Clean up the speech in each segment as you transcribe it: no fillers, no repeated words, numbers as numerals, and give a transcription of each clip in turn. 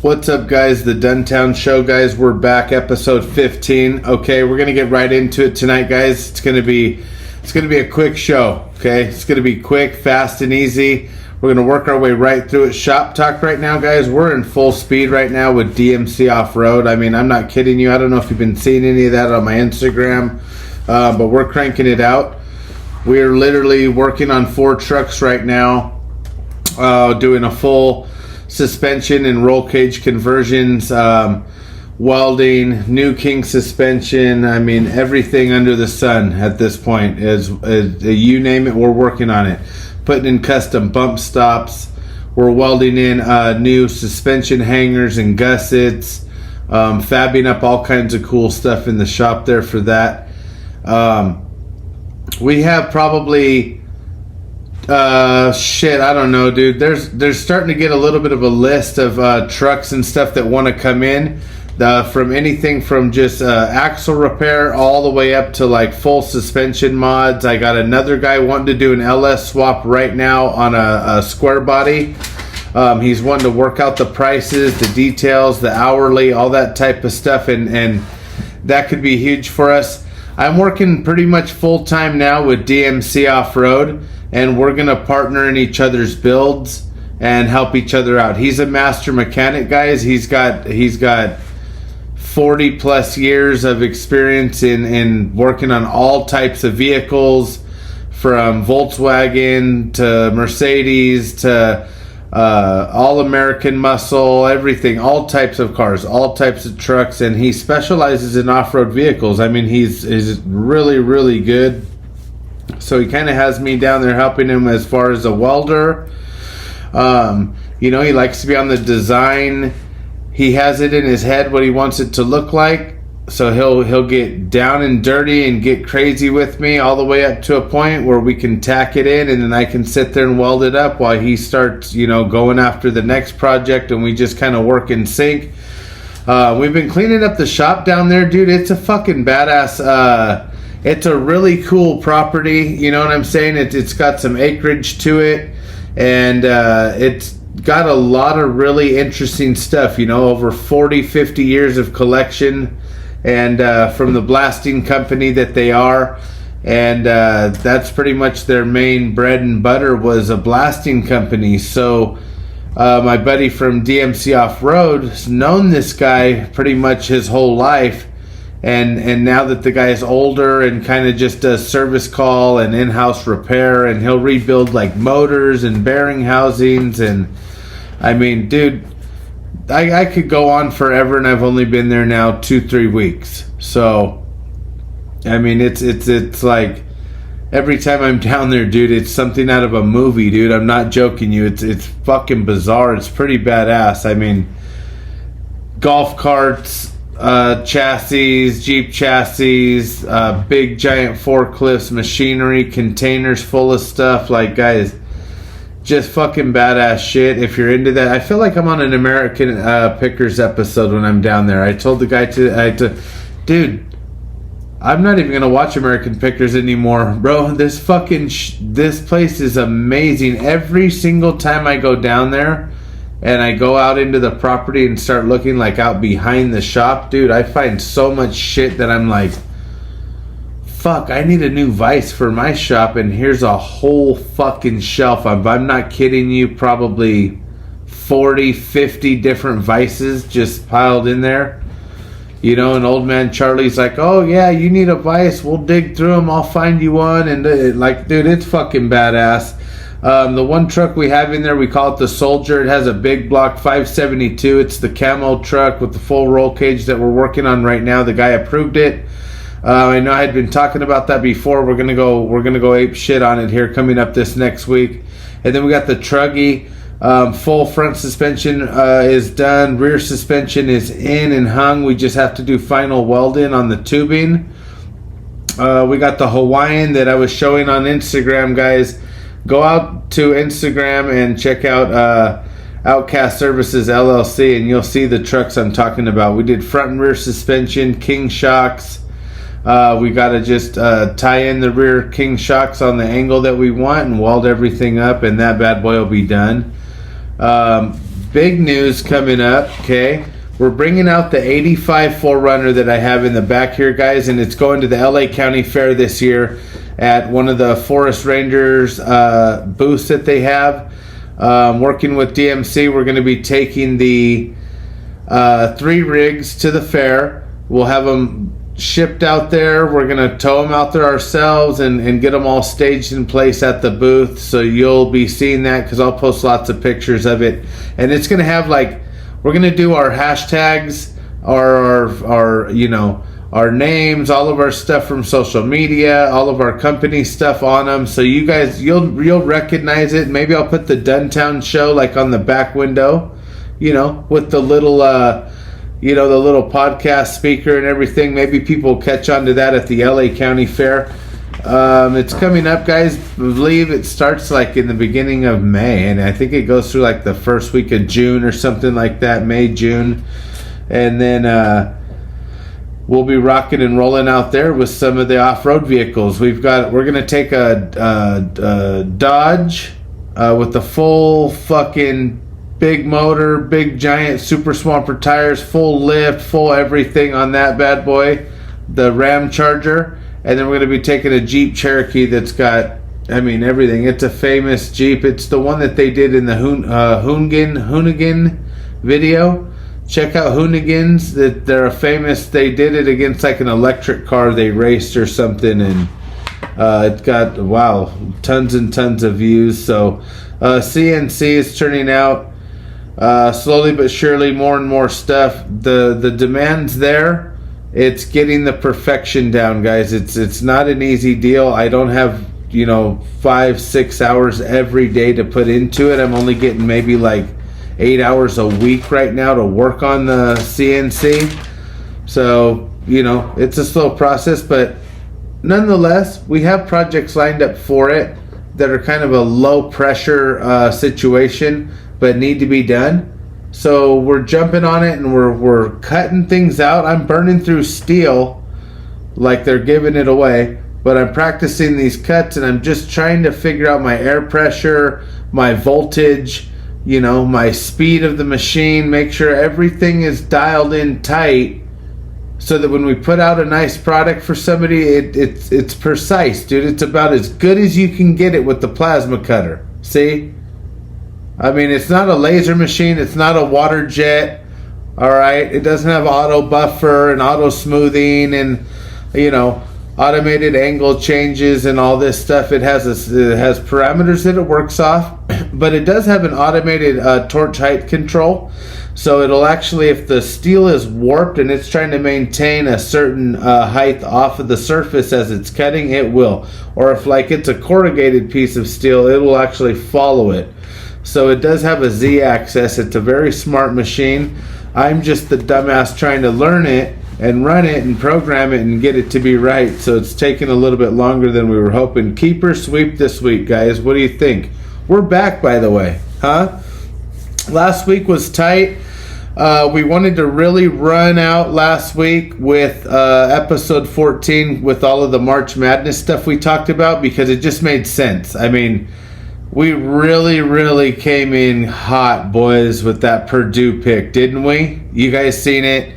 What's up, guys? The Duntown Show, guys. We're back, episode 15. Okay, we're gonna get right into it tonight, guys. It's gonna be a quick show. Okay, it's gonna be quick, fast, and easy. We're gonna work our way right through it. Shop talk right now, guys. We're in full speed right now with DMC Off-Road. I mean, I'm not kidding you. I don't know if you've been seeing any of that on my Instagram, but we're cranking it out. We're literally working on 4 trucks right now, doing a full suspension and roll cage conversions, welding, new king suspension. I mean, everything under the sun at this point is you name it, we're working on it. Putting in custom bump stops. We're welding in new suspension hangers and gussets, fabbing up all kinds of cool stuff in the shop there for that. We have probably I don't know, dude. There's starting to get a little bit of a list of trucks and stuff that want to come in, from anything from just axle repair all the way up to like full suspension mods. I got another guy wanting to do an LS swap right now on a square body. He's wanting to work out the prices, the details, the hourly, all that type of stuff, and that could be huge for us. I'm working pretty much full time now with DMC Off-Road, and we're gonna partner in each other's builds and help each other out. He's a master mechanic, guys. He's got 40 plus years of experience in working on all types of vehicles, from Volkswagen to Mercedes to all American muscle, everything, all types of cars, all types of trucks, and he specializes in off-road vehicles. I mean, he's really, really good. So he kind of has me down there helping him as far as a welder. He likes to be on the design. He has it in his head what he wants it to look like. So he'll get down and dirty and get crazy with me all the way up to a point where we can tack it in, and then I can sit there and weld it up while he starts, going after the next project, and we just kind of work in sync. We've been cleaning up the shop down there, dude. It's a fucking badass. It's a really cool property, you know what I'm saying? It's got some acreage to it, and it's got a lot of really interesting stuff, over 40, 50 years of collection, and from the blasting company that they are, and that's pretty much their main bread and butter, was a blasting company. So my buddy from DMC Off-Road has known this guy pretty much his whole life. And now that the guy is older and kind of just does service call and in-house repair, and he'll rebuild like motors and bearing housings, and I mean, dude, I could go on forever, and I've only been there now 2-3 weeks. So I mean, it's like every time I'm down there, dude, it's something out of a movie, dude. I'm not joking you. It's fucking bizarre. It's pretty badass. I mean, golf carts, chassis, Jeep chassis, big giant forklifts, machinery, containers full of stuff. Like, guys, just fucking badass shit. If you're into that, I feel like I'm on an American Pickers episode when I'm down there. I told the guy dude, I'm not even gonna watch American Pickers anymore, bro. This fucking this place is amazing. Every single time I go down there and I go out into the property and start looking like out behind the shop, dude, I find so much shit that I'm like, fuck, I need a new vise for my shop, and here's a whole fucking shelf. I'm not kidding you, probably 40, 50 different vices just piled in there. And old man Charlie's like, oh yeah, you need a vice, we'll dig through them, I'll find you one. And like, dude, it's fucking badass. The one truck we have in there, we call it the Soldier. It has a big block 572. It's the camo truck with the full roll cage that we're working on right now. The guy approved it. I know I had been talking about that before. We're gonna go ape shit on it here coming up this next week. And then we got the Truggy. Full front suspension is done. Rear suspension is in and hung. We just have to do final welding on the tubing. We got the Hawaiian that I was showing on Instagram, guys. go out to Instagram and check out Outcast Services LLC, and you'll see the trucks I'm talking about. We did front and rear suspension, king shocks. We got to just tie in the rear king shocks on the angle that we want and weld everything up, and that bad boy will be done. Big news coming up, okay? We're bringing out the 85 4Runner that I have in the back here, guys, and it's going to the LA County Fair this year at one of the Forest Rangers booths that they have. Working with DMC, we're going to be taking the 3 rigs to the fair. We'll have them shipped out there. We're going to tow them out there ourselves and get them all staged in place at the booth. So you'll be seeing that because I'll post lots of pictures of it. And it's going to have, like, we're going to do our hashtags, our you know, our names, all of our stuff from social media, all of our company stuff on them. So you guys, you'll recognize it. Maybe I'll put the Duntown show like on the back window, you know, with the little, you know, the little podcast speaker and everything. Maybe people will catch on to that at the LA County Fair. It's coming up, guys. I believe it starts like in the beginning of May, and I think it goes through like the first week of June or something like that, May, June. And then we'll be rocking and rolling out there with some of the off-road vehicles. We're going to take a Dodge with the full fucking big motor, big giant super swamper tires, full lift, full everything on that bad boy, the Ram Charger. And then we're going to be taking a Jeep Cherokee that's got, I mean, everything. It's a famous Jeep. It's the one that they did in the Hoonigan video. Check out Hoonigans. That they're a famous. They did it against like an electric car they raced or something, and it got, wow, tons and tons of views. So CNC is turning out slowly but surely, more and more stuff. The demand's there. It's getting the perfection down, guys. It's not an easy deal. I don't have, you know, 5-6 hours every day to put into it. I'm only getting maybe like 8 hours a week right now to work on the CNC. So, you know, it's a slow process, but nonetheless, we have projects lined up for it that are kind of a low pressure situation, but need to be done. So we're jumping on it and we're cutting things out. I'm burning through steel like they're giving it away, but I'm practicing these cuts and I'm just trying to figure out my air pressure, my voltage, you know, my speed of the machine, make sure everything is dialed in tight so that when we put out a nice product for somebody, it's precise, dude. It's about as good as you can get it with the plasma cutter. See? I mean, it's not a laser machine. It's not a water jet. All right. It doesn't have auto buffer and auto smoothing and, you know, automated angle changes and all this stuff. It has parameters that it works off, but it does have an automated torch height control. So it'll actually, if the steel is warped and it's trying to maintain a certain height off of the surface as it's cutting, it will. Or if like it's a corrugated piece of steel, it will actually follow it. So it does have a Z-axis. It's a very smart machine. I'm just the dumbass trying to learn it and run it and program it and get it to be right. So it's taken a little bit longer than we were hoping. Keeper sweep this week, guys. What do you think? We're back, by the way. Huh? Last week was tight. We wanted to really run out last week with episode 14 with all of the March Madness stuff we talked about because it just made sense. I mean, we really came in hot, boys, with that Purdue pick, didn't we? You guys seen it.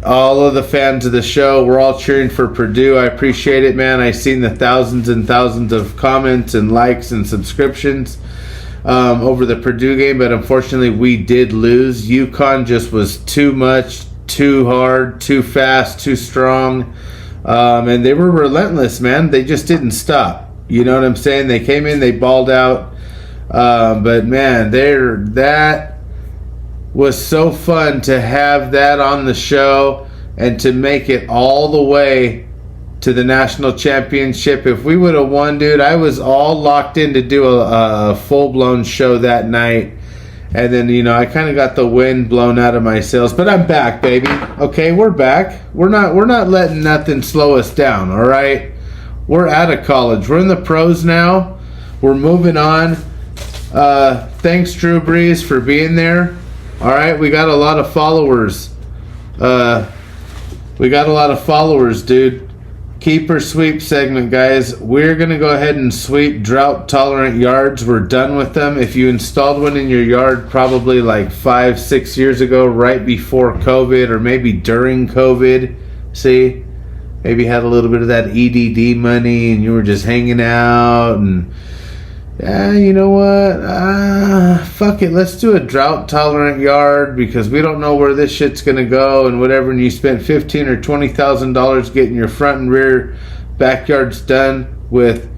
All of the fans of the show, we're all cheering for Purdue. I appreciate it, man. I seen the thousands and thousands of comments and likes and subscriptions over the Purdue game, but unfortunately we did lose. UConn just was too much, too hard, too fast, too strong, and they were relentless, man. They just didn't stop. You know what I'm saying? They came in, they balled out. But man, that was so fun to have that on the show and to make it all the way to the national championship. If we would have won, dude, I was all locked in to do a full-blown show that night. And then, you know, I kind of got the wind blown out of my sails. But I'm back, baby. Okay, we're back. We're not letting nothing slow us down, all right? We're out of college. We're in the pros now. We're moving on. Thanks, Drew Brees, for being there. All right, we got a lot of followers. Dude. Keep or sweep segment, guys. We're going to go ahead and sweep drought-tolerant yards. We're done with them. If you installed one in your yard probably like 5-6 years ago, right before COVID, or maybe during COVID, see? Maybe had a little bit of that EDD money and you were just hanging out and... Yeah, you know what? Fuck it. Let's do a drought-tolerant yard because we don't know where this shit's gonna go and whatever. And you spent $15,000 or $20,000 getting your front and rear backyards done with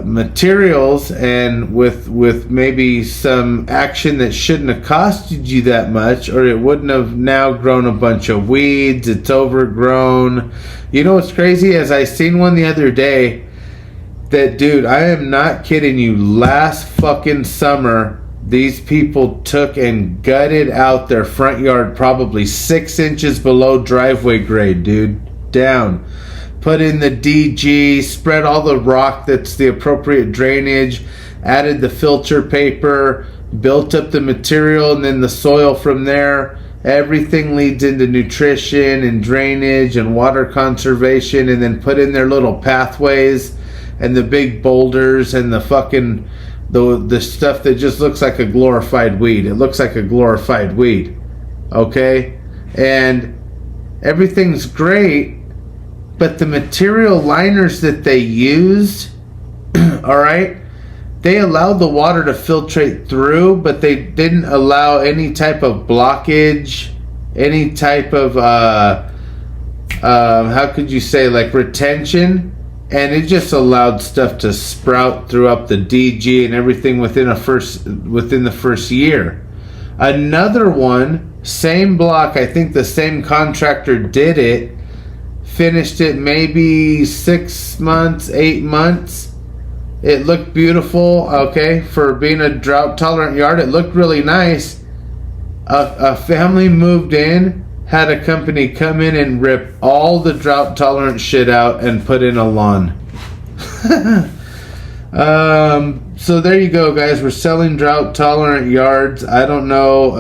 materials and with maybe some action that shouldn't have costed you that much, or it wouldn't have now grown a bunch of weeds. It's overgrown. You know what's crazy? As I seen one the other day. That, dude, I am not kidding you. Last fucking summer, these people took and gutted out their front yard probably 6 inches below driveway grade, dude. Down. Put in the DG, spread all the rock that's the appropriate drainage, added the filter paper, built up the material and then the soil from there. Everything leads into nutrition and drainage and water conservation, and then put in their little pathways and the big boulders and the fucking the stuff that just looks like a glorified weed. It looks like a glorified weed. Okay? And everything's great, but the material liners that they used, all right, they allowed the water to filtrate through, but they didn't allow any type of blockage, any type of how could you say, like retention. And it just allowed stuff to sprout throughout the DG and everything within the first year. Another one, same block, I think the same contractor did it, finished it maybe 6 months, 8 months. It looked beautiful, okay, for being a drought-tolerant yard. It looked really nice. A family moved in, had a company come in and rip all the drought-tolerant shit out and put in a lawn. So there you go, guys. We're selling drought-tolerant yards. I don't know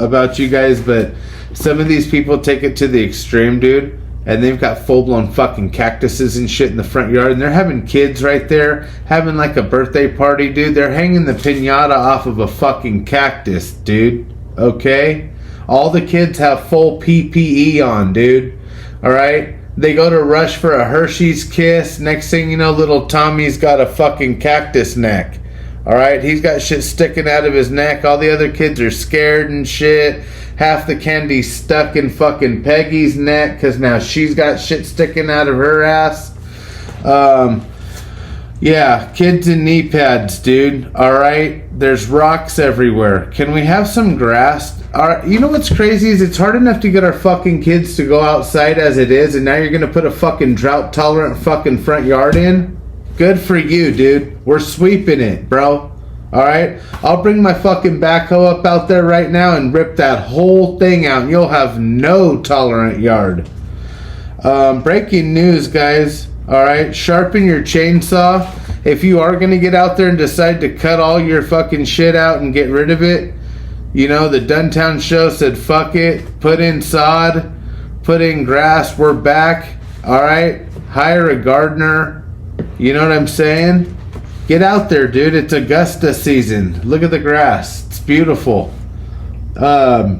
about you guys, but some of these people take it to the extreme, dude. And they've got full-blown fucking cactuses and shit in the front yard. And they're having kids right there, having like a birthday party, dude. They're hanging the piñata off of a fucking cactus, dude. Okay? All the kids have full PPE on, dude. Alright? They go to rush for a Hershey's Kiss. Next thing you know, little Tommy's got a fucking cactus neck. Alright? He's got shit sticking out of his neck. All the other kids are scared and shit. Half the candy's stuck in fucking Peggy's neck because now she's got shit sticking out of her ass. Yeah, kids in knee pads, dude. Alright? There's rocks everywhere. Can we have some grass? Alright, you know what's crazy is it's hard enough to get our fucking kids to go outside as it is, and now you're gonna put a fucking drought-tolerant fucking front yard in? Good for you, dude. We're sweeping it, bro. Alright? I'll bring my fucking backhoe up out there right now and rip that whole thing out, and you'll have no tolerant yard. Breaking news, guys. Alright, sharpen your chainsaw. If you are going to get out there and decide to cut all your fucking shit out and get rid of it, you know, the Duntown show said fuck it, put in sod, put in grass, we're back. Alright, hire a gardener. You know what I'm saying? Get out there, dude. It's Augusta season. Look at the grass. It's beautiful. I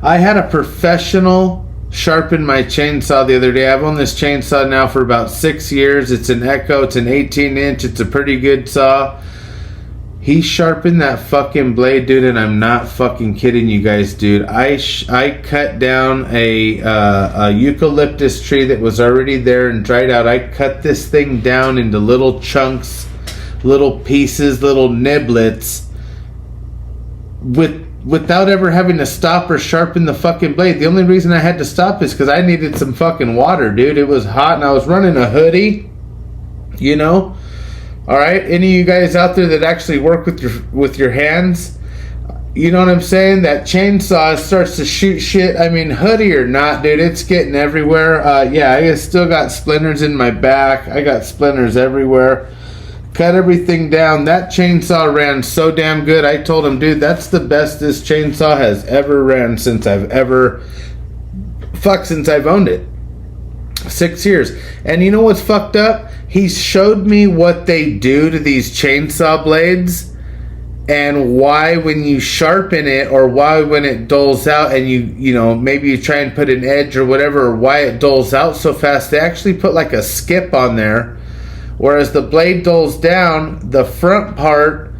had a professional sharpened my chainsaw the other day. I've owned this chainsaw now for about 6 years. It's an Echo. It's an 18-inch. It's a pretty good saw. He sharpened that fucking blade, dude, and I'm not fucking kidding you guys, dude. I cut down a eucalyptus tree that was already there and dried out. I cut this thing down into little chunks, little pieces, little niblets without ever having to stop or sharpen the fucking blade. The only reason I had to stop is because I needed some fucking water, dude. It was hot and I was running a hoodie, you know. All right, any of you guys out there that actually work with your hands, you know what I'm saying? That chainsaw starts to shoot shit. I mean, hoodie or not, dude, it's getting everywhere. Yeah, I still got splinters in my back. I got splinters everywhere. cut everything down. That chainsaw ran so damn good. I told him, dude, that's the best this chainsaw has ever ran since I've owned it. 6 years. And you know what's fucked up? He showed me what they do to these chainsaw blades and why when you sharpen it, or why when it dulls out and you know, maybe you try and put an edge or whatever, or why it dulls out so fast. They actually put like a skip on there. Whereas the blade dulls down, the front part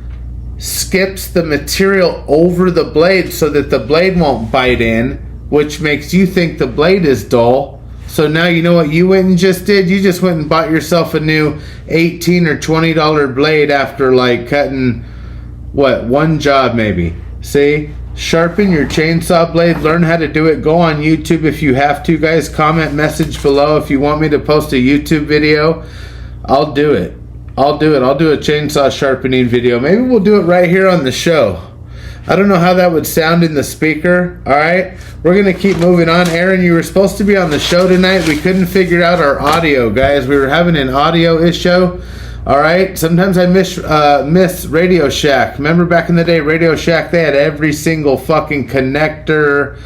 skips the material over the blade so that the blade won't bite in, which makes you think the blade is dull. So now you know what you went and just did? You just went and bought yourself a new $18 or $20 blade after like cutting, what, one job maybe. See? Sharpen your chainsaw blade. Learn how to do it. Go on YouTube if you have to, guys. Comment, message below if you want me to post a YouTube video. I'll do it. I'll do a chainsaw sharpening video. Maybe we'll do it right here on the show. I don't know how that would sound in the speaker. Alright, we're going to keep moving on. Aaron, you were supposed to be on the show tonight. We couldn't figure out our audio, guys. We were having an audio issue. Alright, sometimes I miss Radio Shack. Remember back in the day, Radio Shack, they had every single fucking connector,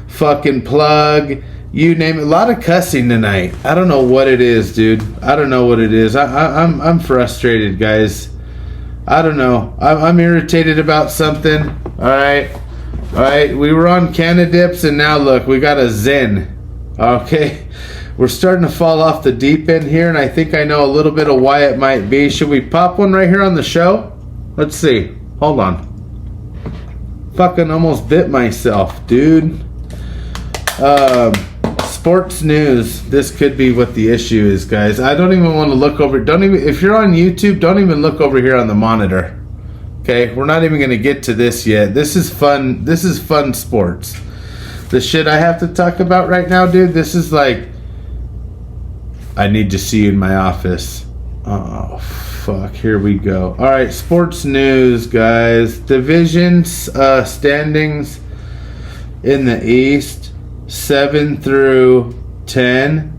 fucking plug, you name it. A lot of cussing tonight. I don't know what it is, dude. I don't know what it is. I'm frustrated, guys. I don't know. I'm irritated about something. Alright. We were on Canadips and now look, we got a Zen. Okay. We're starting to fall off the deep end here, and I think I know a little bit of why it might be. Should we pop one right here on the show? Let's see. Hold on. Fucking almost bit myself, dude. Sports news. This could be what the issue is, guys. I don't even want to look over. If you're on YouTube, don't even look over here on the monitor. Okay, we're not even going to get to this yet. This is fun. This is fun sports. The shit I have to talk about right now, dude. This is like, I need to see you in my office. Oh, fuck. Here we go. All right, sports news, guys. Divisions standings in the East, 7 through 10.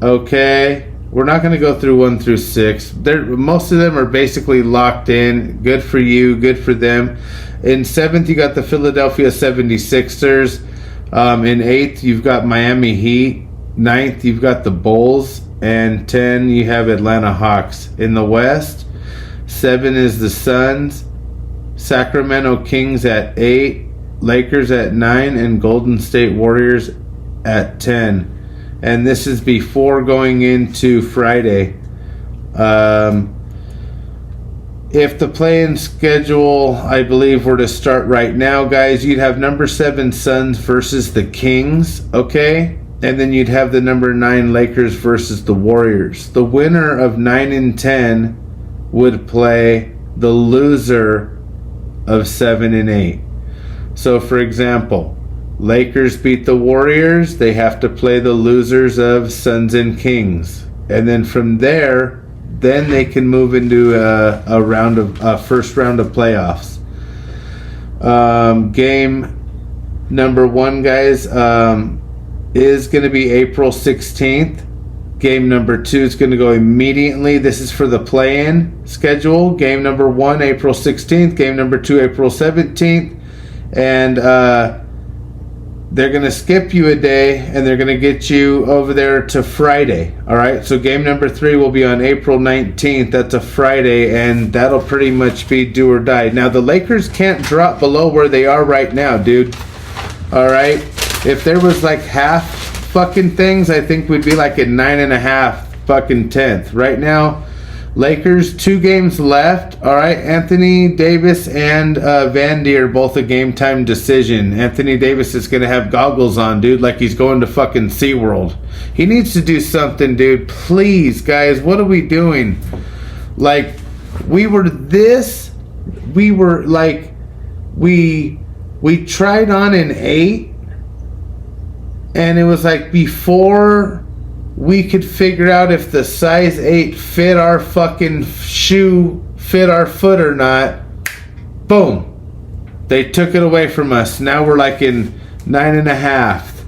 Okay. We're not going to go through 1 through 6. Most of them are basically locked in. Good for you. Good for them. In 7th, you got the Philadelphia 76ers. In 8th, you've got Miami Heat. 9th, you've got the Bulls, and 10, you have Atlanta Hawks. In the West, 7 is the Suns, Sacramento Kings at 8, Lakers at 9, and Golden State Warriors at 10. And this is before going into Friday. If the play-in schedule, I believe, were to start right now, guys, you'd have number 7 Suns versus the Kings, okay? And then you'd have the number 9 Lakers versus the Warriors. The winner of 9 and 10 would play the loser of 7 and 8. So, for example, Lakers beat the Warriors. They have to play the losers of Suns and Kings. And then from there, then they can move into a first round of playoffs. Game number 1, guys, is going to be April 16th. Game number 2 is going to go immediately. This is for the play-in schedule. Game number 1, April 16th. Game number 2, April 17th. And they're going to skip you a day, and they're going to get you over there to Friday. All right? So game number 3 will be on April 19th. That's a Friday, and that'll pretty much be do or die. Now, the Lakers can't drop below where they are right now, dude. All right? If there was like half fucking things, I think we'd be like at 9.5 fucking 10th. Right now, Lakers, 2 games left. All right, Anthony Davis and Vandy are both a game time decision. Anthony Davis is going to have goggles on, dude, like he's going to fucking SeaWorld. He needs to do something, dude. Please, guys, what are we doing? Like, we tried on an 8. And it was like before we could figure out if the size 8 fit our fucking shoe, fit our foot or not. Boom. They took it away from us. Now we're like in 9.5.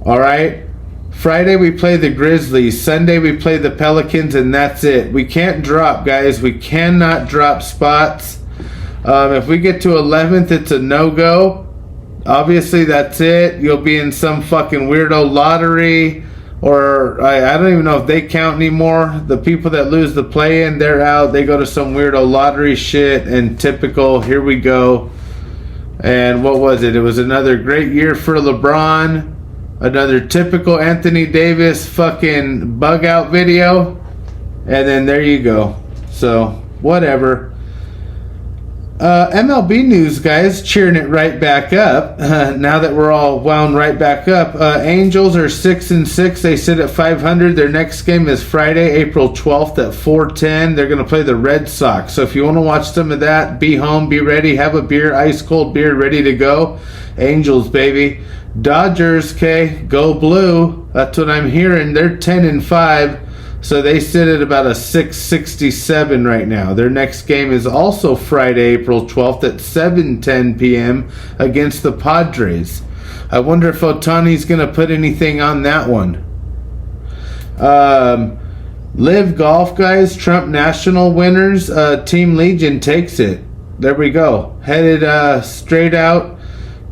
All right. Friday we play the Grizzlies. Sunday we play the Pelicans, and that's it. We can't drop, guys. We cannot drop spots. If we get to 11th, it's a no-go. Obviously, that's it. You'll be in some fucking weirdo lottery, or I don't even know if they count anymore. The people that lose the play-in, they're out. They go to some weirdo lottery shit, and typical, here we go. And what was it? It was another great year for LeBron. Another typical Anthony Davis fucking bug out video. And then there you go. So, whatever. MLB news, guys, cheering it right back up. Now that we're all wound right back up, Angels are 6-6. They sit at 500. Their next game is Friday, April 12th at 4:10. They're going to play the Red Sox. So if you want to watch some of that, be home, be ready, have a beer, ice cold beer, ready to go. Angels, baby. Dodgers, okay, go blue. That's what I'm hearing. They're 10-5. So they sit at about a 667 right now. Their next game is also Friday, April 12th at 7:10 p.m. against the Padres. I wonder if Otani's going to put anything on that one. Live Golf, guys. Trump National winners. Team Legion takes it. There we go. Headed straight out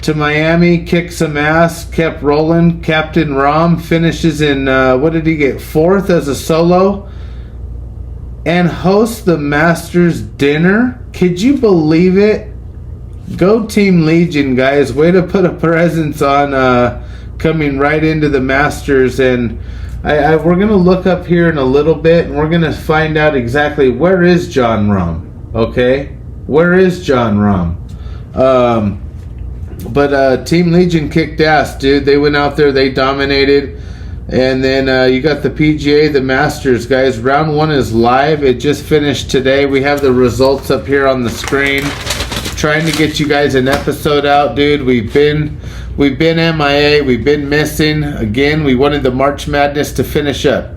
to Miami, kicked some ass, kept rolling. Captain Rom finishes in, what did he get? 4th as a solo. And hosts the Masters dinner. Could you believe it? Go Team Legion, guys. Way to put a presence on coming right into the Masters. And we're going to look up here in a little bit, and we're going to find out exactly where is John Rom. Okay? Where is John Rom? But Team Legion kicked ass, dude. They went out there, they dominated. And then you got the PGA, the Masters, guys. Round 1 is live. It just finished today. We have the results up here on the screen. Trying to get you guys an episode out, dude. We've been MIA. We've been missing. Again, we wanted the March Madness to finish up.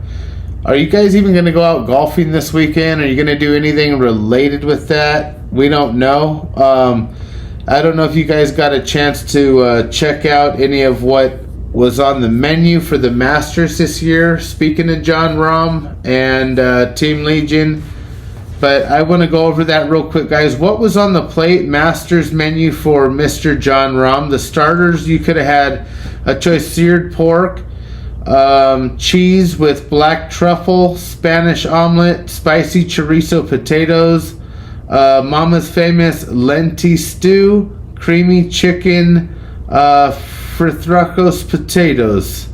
Are you guys even going to go out golfing this weekend? Are you going to do anything related with that? We don't know. I don't know if you guys got a chance to check out any of what was on the menu for the Masters this year. Speaking of John Rahm and Team Legion. But I want to go over that real quick, guys. What was on the plate Masters menu for Mr. John Rahm? The starters, you could have had a choice seared pork, cheese with black truffle, Spanish omelet, spicy chorizo potatoes, Mama's famous lenti stew, creamy chicken, fritracos potatoes.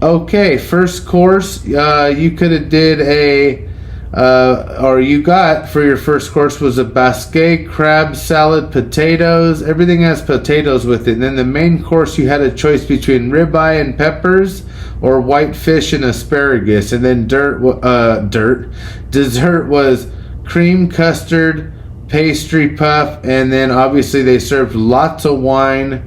Okay, first course, you could have did or you got for your first course was a basquet, crab salad, potatoes. Everything has potatoes with it. And then the main course, you had a choice between ribeye and peppers or white fish and asparagus. And then dessert was cream custard, pastry puff, and then obviously they served lots of wine.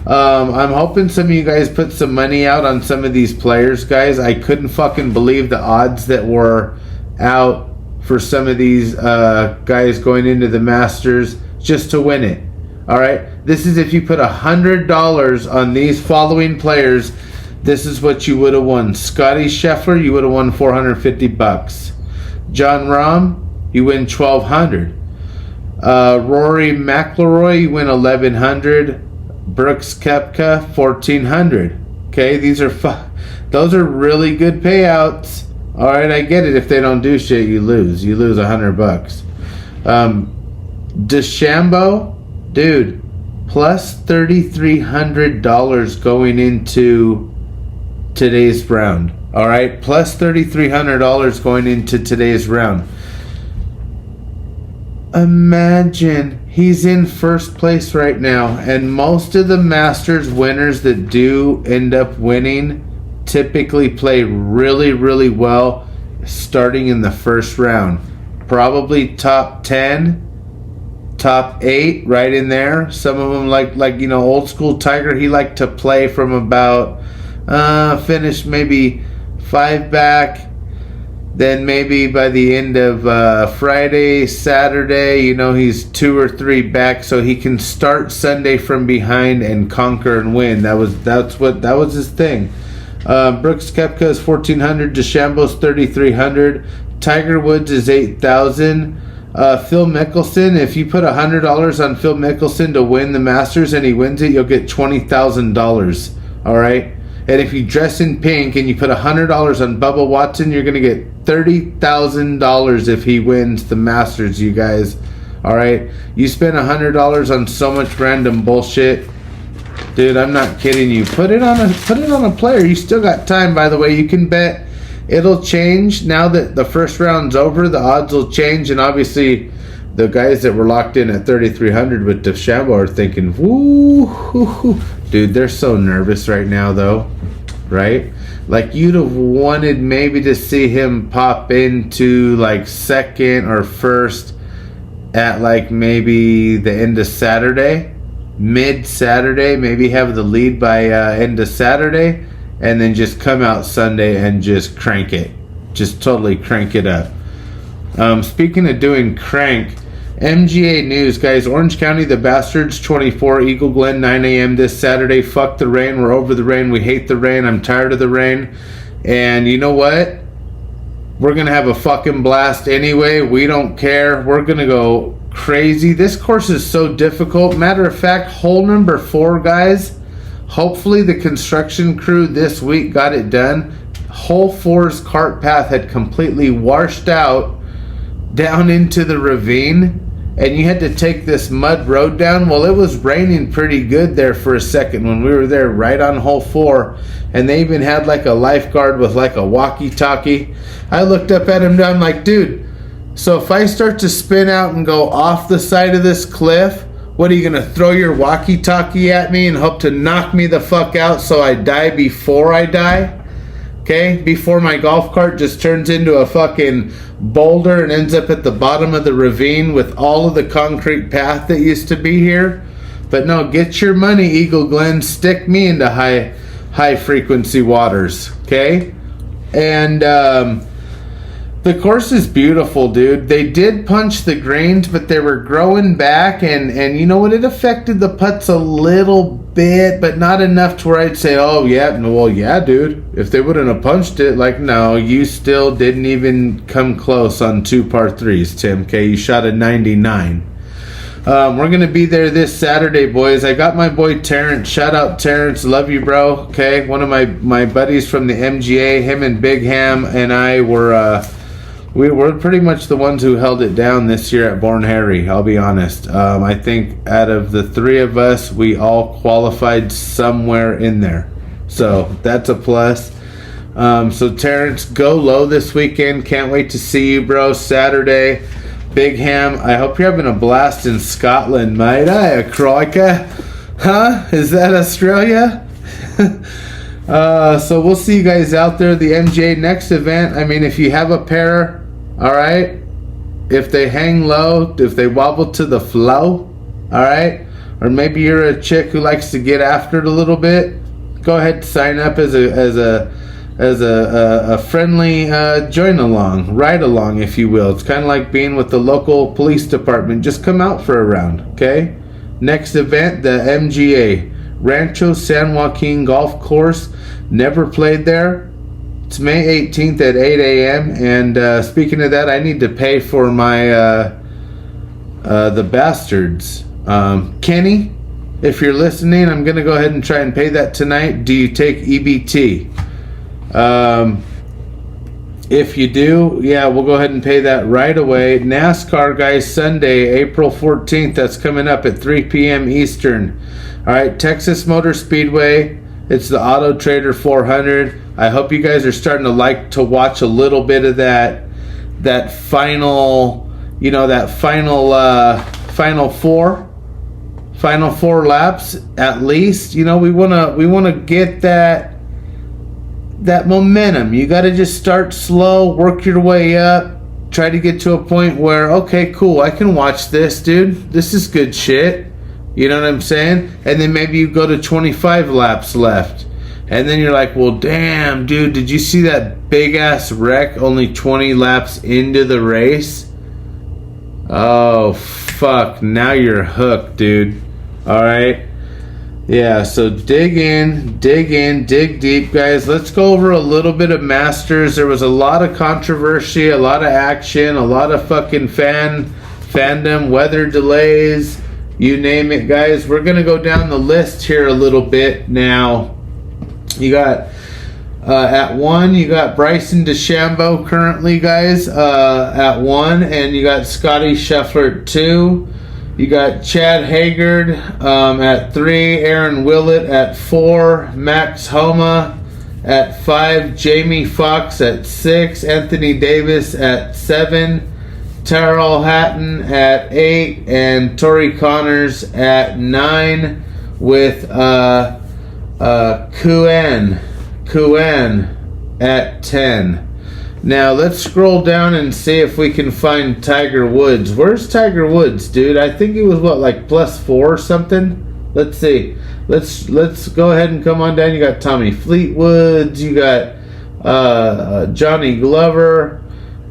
I'm hoping some of you guys put some money out on some of these players, guys. I couldn't fucking believe the odds that were out for some of these guys going into the Masters just to win it. All right, this is if you put $100 on these following players. This is what you would have won. Scotty Scheffler, you would have won $450. John Rahm, you win $1,200. Rory McIlroy, you win $1,100. Brooks Koepka, $1,400. Okay, those are really good payouts. All right, I get it. If they don't do shit, you lose. You lose $100. DeChambeau, dude, plus $3,300 going into today's round. All right, plus $3,300 going into today's round. Imagine he's in first place right now, and most of the Masters winners that do end up winning typically play really, really well starting in the first round. Probably top 10, top 8, right in there. Some of them like old school Tiger, he liked to play from about finish maybe 5 back, Then maybe by the end of Friday, Saturday, he's 2 or 3 back, so he can start Sunday from behind and conquer and win. That was his thing. Brooks Koepka is 1,400. DeChambeau's 3,300. Tiger Woods is 8,000. Phil Mickelson, if you put $100 on Phil Mickelson to win the Masters and he wins it, you'll get $20,000. All right. And if you dress in pink and you put $100 on Bubba Watson, you're going to get $30,000 if he wins the Masters, you guys. All right? You spend $100 on so much random bullshit. Dude, I'm not kidding you. Put it on a player. You still got time, by the way. You can bet it'll change. Now that the first round's over, the odds will change. And obviously, the guys that were locked in at 3,300 with DeChambeau are thinking, woo. Dude, they're so nervous right now, though. Right? Like, you'd have wanted maybe to see him pop into like second or first at like maybe the end of Saturday, mid-Saturday, maybe have the lead by end of Saturday, and then just come out Sunday and just crank it. Just totally crank it up. Speaking of doing crank, MGA news, guys. Orange County, the Bastards 24, Eagle Glen, 9 a.m. this Saturday. Fuck the rain. We're over the rain. We hate the rain. I'm tired of the rain. And you know what? We're going to have a fucking blast anyway. We don't care. We're going to go crazy. This course is so difficult. Matter of fact, hole number 4, guys. Hopefully the construction crew this week got it done. Hole 4's cart path had completely washed out down into the ravine. And you had to take this mud road down. Well, it was raining pretty good there for a second when we were there right on hole 4. And they even had like a lifeguard with like a walkie-talkie. I looked up at him I'm like, dude, so if I start to spin out and go off the side of this cliff, what are you going to throw your walkie-talkie at me and hope to knock me the fuck out so I die before I die? Okay, before my golf cart just turns into a fucking boulder and ends up at the bottom of the ravine with all of the concrete path that used to be here. But no, get your money, Eagle Glen. Stick me into high frequency waters, okay? And the course is beautiful, dude. They did punch the greens, but they were growing back, and you know what? It affected the putts a little bit, but not enough to where I'd say, oh, yeah, well, yeah, dude. If they wouldn't have punched it, like, no, you still didn't even come close on 2 par 3s, Tim, okay? You shot a 99. We're going to be there this Saturday, boys. I got my boy Terrence. Shout out, Terrence. Love you, bro. Okay, one of my buddies from the MGA, him and Big Ham and I were... we were pretty much the ones who held it down this year at Born Harry, I'll be honest. I think out of the 3 of us, we all qualified somewhere in there. So that's a plus. So Terrence, go low this weekend. Can't wait to see you, bro. Saturday. Big Ham, I hope you're having a blast in Scotland, mate. Aye, Croika. Huh? Is that Australia? So we'll see you guys out there. The MJ next event. I mean, if you have a pair, all right. If they hang low, if they wobble to the flow, all right. Or maybe you're a chick who likes to get after it a little bit. Go ahead and sign up as a friendly join along, ride along, if you will. It's kind of like being with the local police department. Just come out for a round, okay? Next event, the MGA. Rancho San Joaquin Golf Course. Never played there. It's May 18th at 8 a.m. And speaking of that, I need to pay for my the Bastards. Kenny, if you're listening, I'm going to go ahead and try and pay that tonight. Do you take EBT? If you do, yeah, we'll go ahead and pay that right away. NASCAR, guys, Sunday, April 14th. That's coming up at 3 p.m. Eastern. All right, Texas Motor Speedway. It's the Auto Trader 400. I hope you guys are starting to like to watch a little bit of that final, final four laps at least. We want to get that momentum. You got to just start slow, work your way up, try to get to a point where, okay, cool, I can watch this, dude. This is good shit. You know what I'm saying? And then maybe you go to 25 laps left. And then you're like, well, damn, dude, did you see that big ass wreck only 20 laps into the race? Oh, fuck. Now you're hooked, dude. All right. Yeah, so dig in, dig deep, guys. Let's go over a little bit of Masters. There was a lot of controversy, a lot of action, a lot of fucking fandom, weather delays, you name it, guys. We're going to go down the list here a little bit now. You got, at 1, you got Bryson DeChambeau currently, guys, at 1. And you got Scotty Scheffler at 2. You got Chad Haggard at 3, Aaron Willett at 4, Max Homa at 5, Jamie Foxx at 6, Anthony Davis at 7, Tyrrell Hatton at 8, and Torrey Connors at 9, with Kuen at 10. Now, let's scroll down and see if we can find Tiger Woods. Where's Tiger Woods, dude? I think it was, what, like +4 or something? Let's see. Let's go ahead and come on down. You got Tommy Fleetwood. You got Johnny Glover,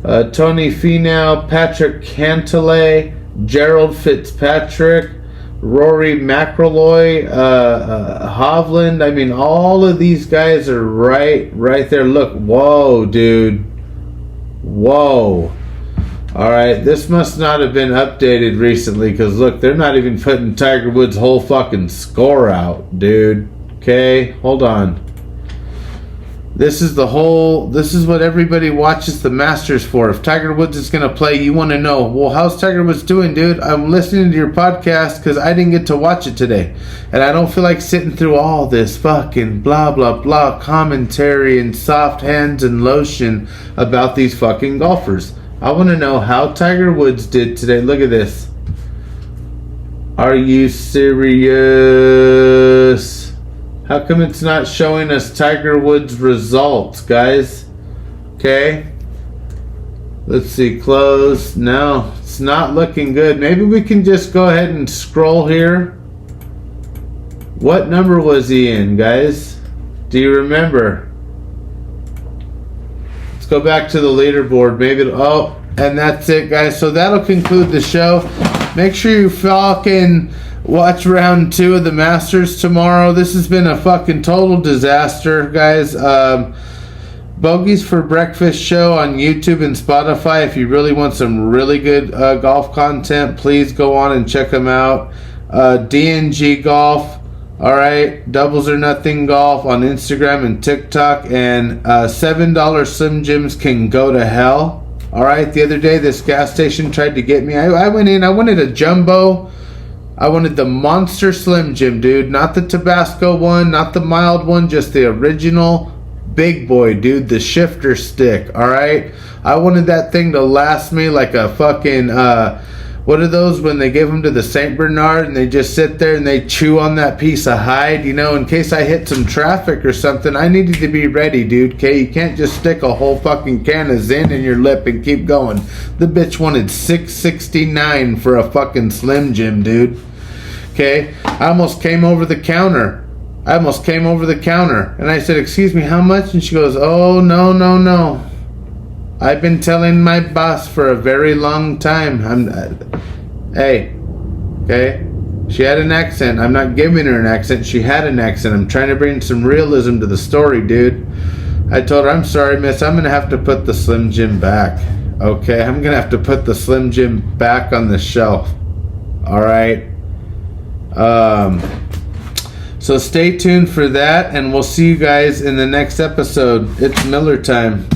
Tony Finau, Patrick Cantlay, Gerald Fitzpatrick, Rory McIlroy, Hovland. I mean, all of these guys are right there. Look, whoa, dude. Whoa. Alright, this must not have been updated recently, because look, they're not even putting Tiger Woods' whole fucking score out, dude. Okay, hold on. This is what everybody watches the Masters for. If Tiger Woods is going to play, you want to know, well, how's Tiger Woods doing, dude? I'm listening to your podcast because I didn't get to watch it today. And I don't feel like sitting through all this fucking blah, blah, blah commentary and soft hands and lotion about these fucking golfers. I want to know how Tiger Woods did today. Look at this. Are you serious? How come it's not showing us Tiger Woods results, guys? Okay. Let's see. Close. No, it's not looking good. Maybe we can just go ahead and scroll here. What number was he in, guys? Do you remember? Let's go back to the leaderboard. Maybe. Oh, and that's it, guys. So that'll conclude the show. Make sure you fucking watch round 2 of the Masters tomorrow. This has been a fucking total disaster, guys. Bogeys for Breakfast show on YouTube and Spotify. If you really want some really good golf content, please go on and check them out. DNG Golf, alright, Doubles or Nothing Golf on Instagram and TikTok. And $7 Slim Jims can go to hell. Alright, the other day this gas station tried to get me. I went in, I wanted a jumbo. I wanted the Monster Slim Jim, dude. Not the Tabasco one, not the mild one, just the original big boy, dude. The shifter stick, alright? I wanted that thing to last me like a fucking, what are those when they give them to the St. Bernard and they just sit there and they chew on that piece of hide, you know, in case I hit some traffic or something. I needed to be ready, dude, okay? You can't just stick a whole fucking can of Zyn in your lip and keep going. The bitch wanted $6.69 for a fucking Slim Jim, dude. Okay? I almost came over the counter. And I said, excuse me, how much? And she goes, oh, no. I've been telling my boss for a very long time. Hey, okay? She had an accent. I'm not giving her an accent. She had an accent. I'm trying to bring some realism to the story, dude. I told her, I'm sorry, miss. I'm going to have to put the Slim Jim back. Okay? I'm going to have to put the Slim Jim back on the shelf. Alright? So stay tuned for that, and we'll see you guys in the next episode. It's Miller time.